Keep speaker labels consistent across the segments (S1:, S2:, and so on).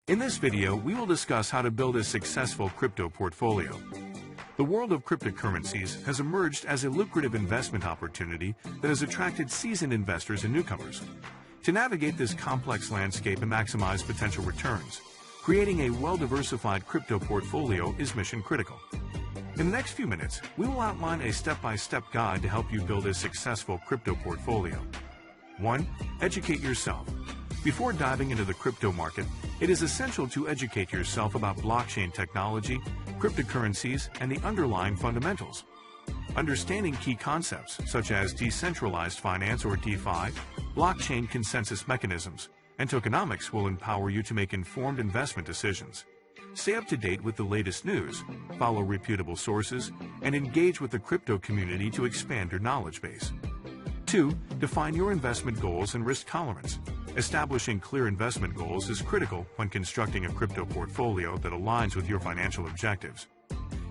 S1: In this video, we will discuss how to build a successful crypto portfolio. The world of cryptocurrencies has emerged as a lucrative investment opportunity that has attracted seasoned investors and newcomers. To navigate this complex landscape and maximize potential returns, creating a well-diversified crypto portfolio is mission critical. In the next few minutes, we will outline a step-by-step guide to help you build a successful crypto portfolio. 1. Educate yourself. Before diving into the crypto market, it is essential to educate yourself about blockchain technology, cryptocurrencies, and the underlying fundamentals. Understanding key concepts such as decentralized finance or DeFi, blockchain consensus mechanisms, and tokenomics will empower you to make informed investment decisions. Stay up to date with the latest news, follow reputable sources, and engage with the crypto community to expand your knowledge base. 2. Define your investment goals and risk tolerance. Establishing clear investment goals is critical when constructing a crypto portfolio that aligns with your financial objectives.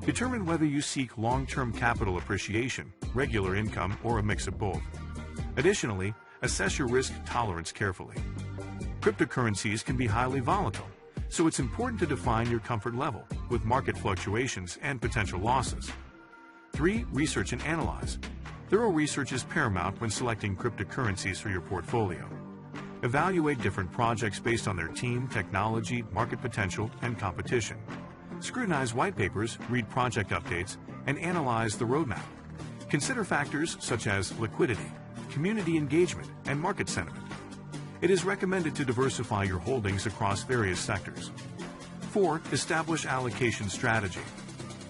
S1: Determine whether you seek long-term capital appreciation, regular income, or a mix of both. Additionally, assess your risk tolerance carefully. Cryptocurrencies can be highly volatile, so it's important to define your comfort level with market fluctuations and potential losses. 3. Research and analyze. Thorough research is paramount when selecting cryptocurrencies for your portfolio. Evaluate different projects based on their team, technology, market potential, and competition. Scrutinize white papers, read project updates, and analyze the roadmap. Consider factors such as liquidity, community engagement, and market sentiment. It is recommended to diversify your holdings across various sectors. 4. Establish allocation strategy.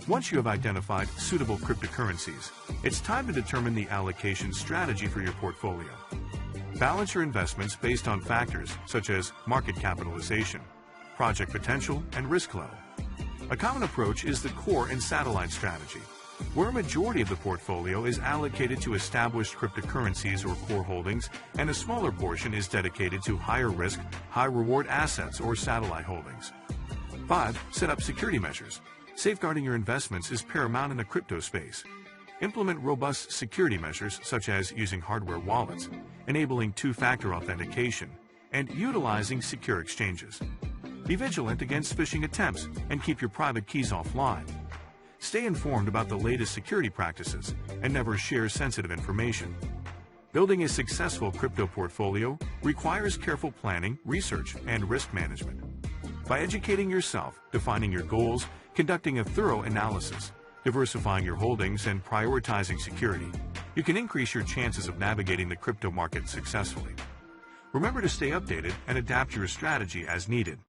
S1: Once you have identified suitable cryptocurrencies, it's time to determine the allocation strategy for your portfolio. Balance your investments based on factors such as market capitalization, project potential, and risk level. A common approach is the core and satellite strategy, where a majority of the portfolio is allocated to established cryptocurrencies or core holdings, and a smaller portion is dedicated to higher risk, high reward assets or satellite holdings. 5. Set up security measures. Safeguarding your investments is paramount in the crypto space. Implement robust security measures such as using hardware wallets, enabling two-factor authentication, and utilizing secure exchanges. Be vigilant against phishing attempts and keep your private keys offline. Stay informed about the latest security practices and never share sensitive information. Building a successful crypto portfolio requires careful planning, research, and risk management. By educating yourself, defining your goals, conducting a thorough analysis, diversifying your holdings, and prioritizing security, you can increase your chances of navigating the crypto market successfully. Remember to stay updated and adapt your strategy as needed.